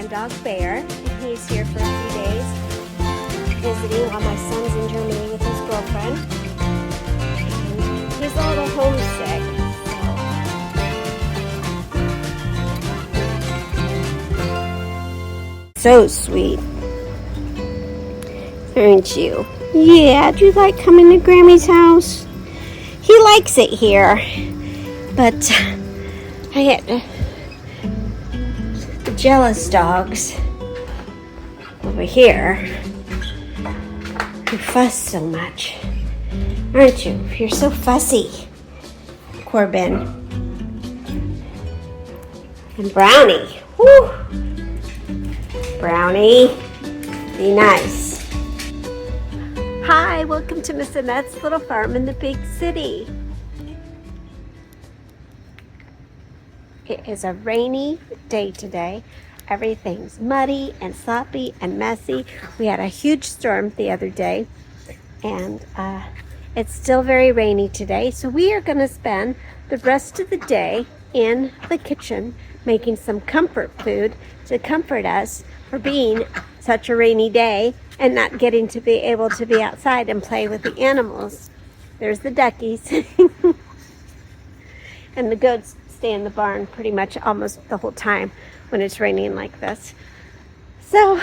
my dog Bear, and he's here for a few days visiting while my son's in Germany with his girlfriend. And he's a little homesick, so sweet, aren't you? Yeah, do you like coming to Grammy's house? He likes it here, but I get the jealous dogs over here who fuss so much, aren't you? You're so fussy, Corbin. And Brownie, whoo! Brownie, be nice. Hi, welcome to Miss Annette's little farm in the big city. It is a rainy day today. Everything's muddy and sloppy and messy. We had a huge storm the other day, and it's still very rainy today. So we are going to spend the rest of the day in the kitchen making some comfort food to comfort us for being such a rainy day and not getting to be able to be outside and play with the animals. There's the duckies. And the goats stay in the barn pretty much almost the whole time when it's raining like this. So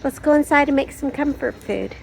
let's go inside and make some comfort food.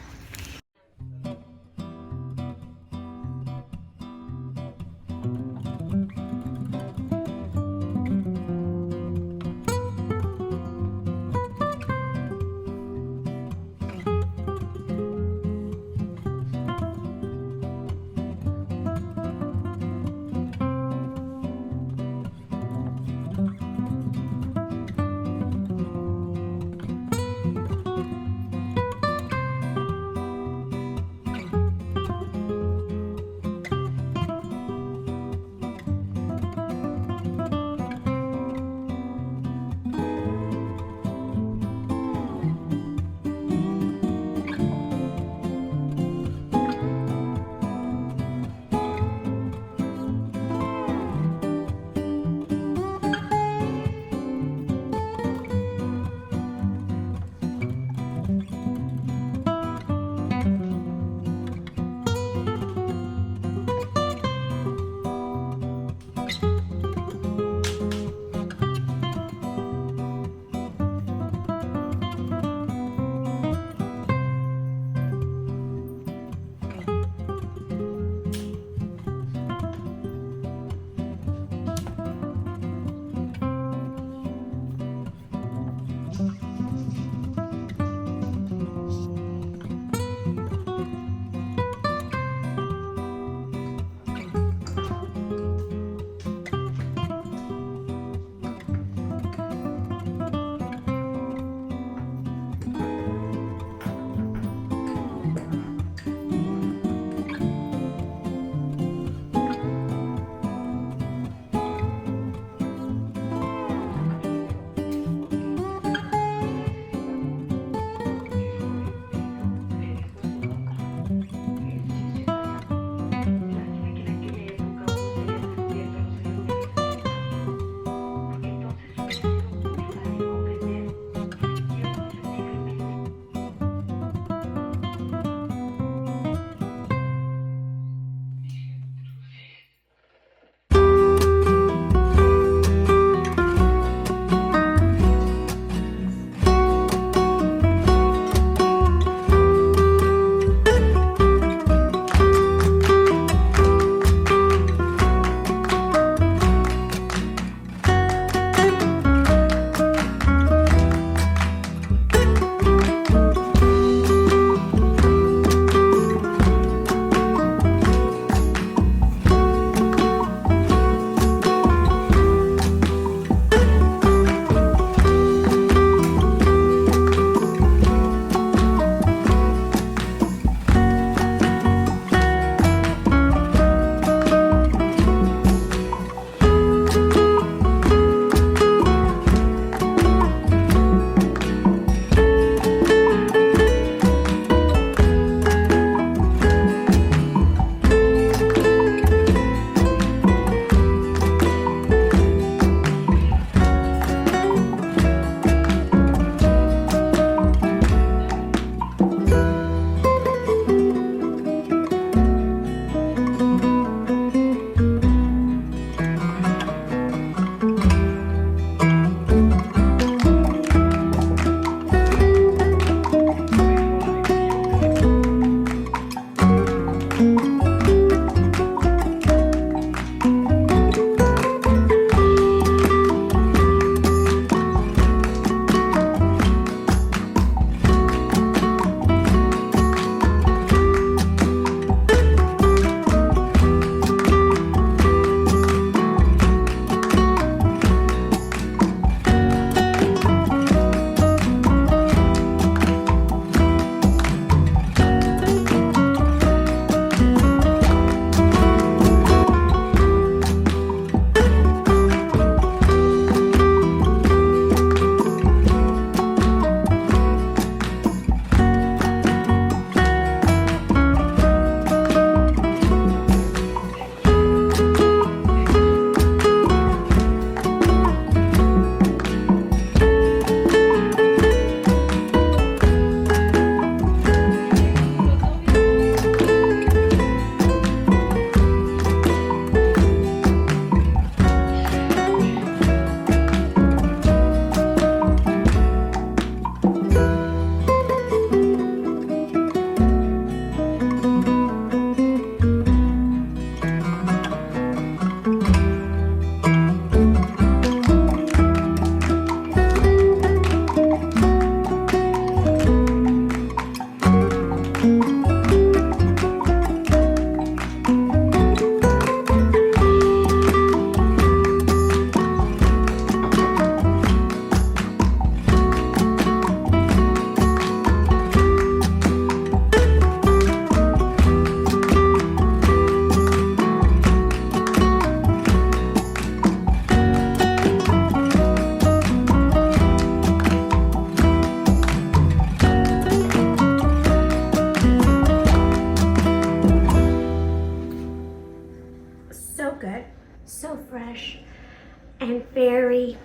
and very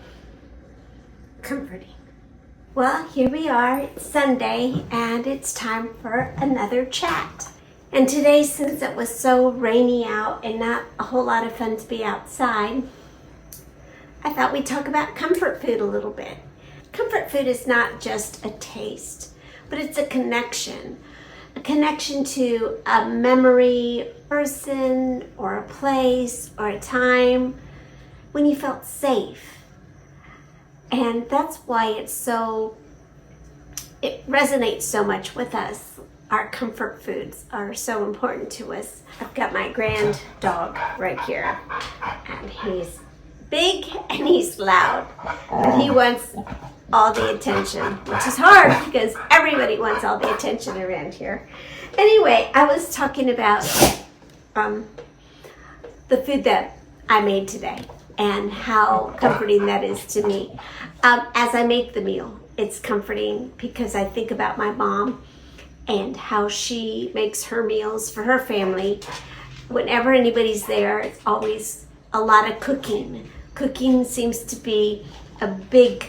comforting. Well, here we are, it's Sunday, and it's time for another chat. And today, since it was so rainy out and not a whole lot of fun to be outside, I thought we'd talk about comfort food a little bit. Comfort food is not just a taste, but it's a connection to a memory, person, or a place, or a time when you felt safe. And that's why it resonates so much with us. Our comfort foods are so important to us. I've got my grand dog right here, and he's big and he's loud, and he wants all the attention, which is hard because everybody wants all the attention around here. Anyway, I was talking about the food that I made today and how comforting that is to me. As I make the meal, it's comforting because I think about my mom and how she makes her meals for her family. Whenever anybody's there, it's always a lot of cooking. Cooking seems to be a big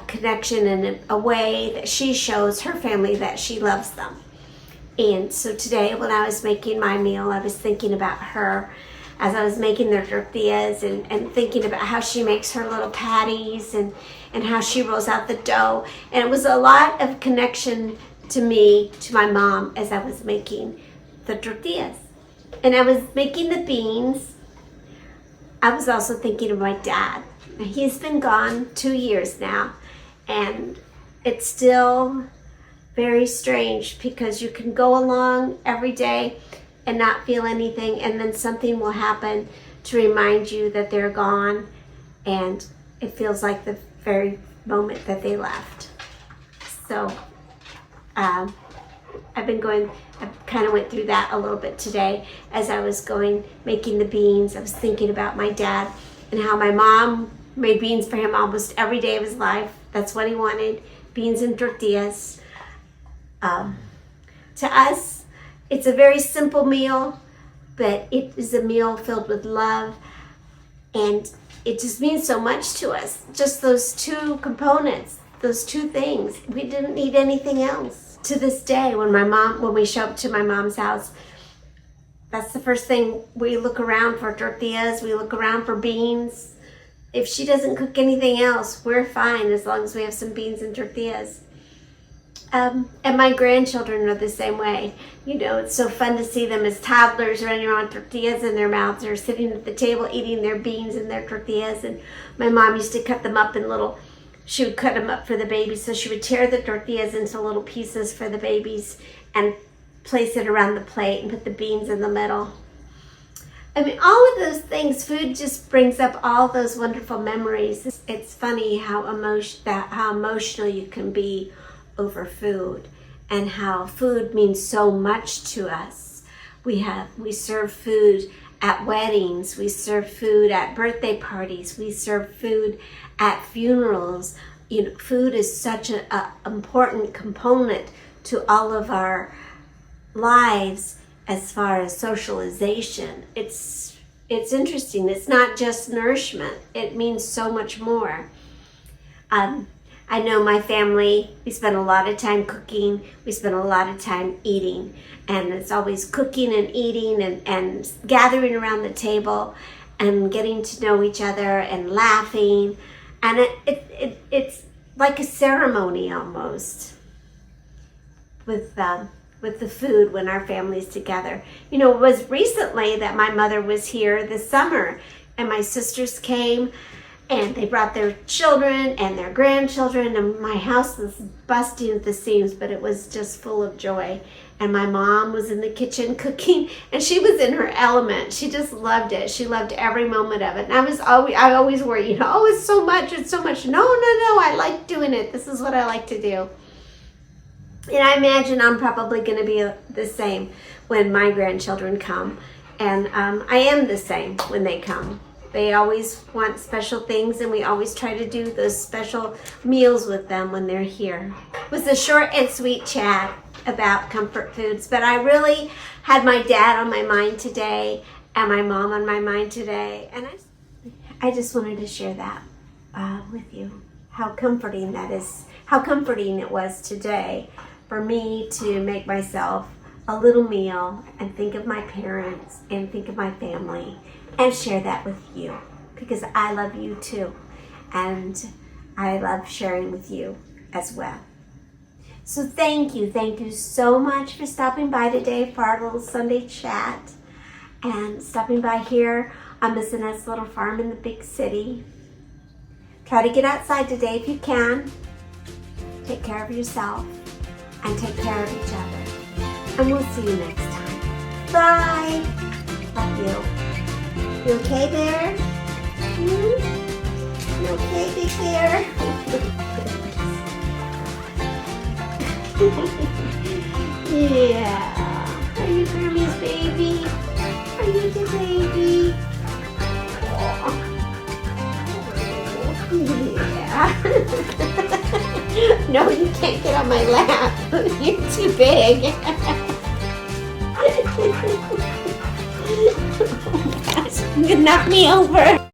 connection and a way that she shows her family that she loves them. And so today, when I was making my meal, I was thinking about her as I was making their tortillas and thinking about how she makes her little patties and how she rolls out the dough. And it was a lot of connection to me, to my mom, as I was making the tortillas. And I was making the beans. I was also thinking of my dad. He's been gone 2 years now, and it's still very strange because you can go along every day and not feel anything, and then something will happen to remind you that they're gone, and it feels like the very moment that they left. So I kind of went through that a little bit today as I was making the beans. I was thinking about my dad and how my mom made beans for him almost every day of his life. That's what he wanted, beans and tortillas. To us, it's a very simple meal, but it is a meal filled with love, and it just means so much to us. Just those two components, those two things. We didn't need anything else. To this day, when we show up to my mom's house, that's the first thing we look around for: tortillas. We look around for beans. If she doesn't cook anything else, we're fine as long as we have some beans and tortillas. And my grandchildren are the same way. You know, it's so fun to see them as toddlers running around with tortillas in their mouths. They're sitting at the table eating their beans and their tortillas. And my mom used to cut them up she would cut them up for the babies. So she would tear the tortillas into little pieces for the babies and place it around the plate and put the beans in the middle. I mean, all of those things, food just brings up all those wonderful memories. It's funny how emotional you can be over food, and how food means so much to us. We serve food at weddings, we serve food at birthday parties, we serve food at funerals. You know, food is such an important component to all of our lives as far as socialization. It's interesting. It's not just nourishment. It means so much more. I know my family, we spend a lot of time cooking, we spend a lot of time eating, and it's always cooking and eating and gathering around the table and getting to know each other and laughing, and it's like a ceremony almost with the food when our family's together. You know, it was recently that my mother was here this summer, and my sisters came, and they brought their children and their grandchildren, and my house was busting at the seams, but it was just full of joy. And my mom was in the kitchen cooking, and she was in her element. She just loved it. She loved every moment of it. And I always worry, you know, oh, it's so much. No, I like doing it. This is what I like to do. And I imagine I'm probably going to be the same when my grandchildren come. And I am the same when they come. They always want special things, and we always try to do those special meals with them when they're here. It was a short and sweet chat about comfort foods, but I really had my dad on my mind today and my mom on my mind today. And I just wanted to share that with you. How comforting that is. How comforting it was today for me to make myself a little meal and think of my parents and think of my family and share that with you, because I love you too, and I love sharing with you as well. So thank you so much for stopping by today for our little Sunday chat and stopping by here on Miss Annette's little farm in the big city. Try to get outside today if you can. Take care of yourself and take care of each other. And we'll see you next time. Bye. Love you. You okay there? You okay, big bear? Yeah. Are you Grammy's baby? Are you the baby? Yeah. No, you can't get on my lap. You're too big. Oh my gosh, you can knock me over.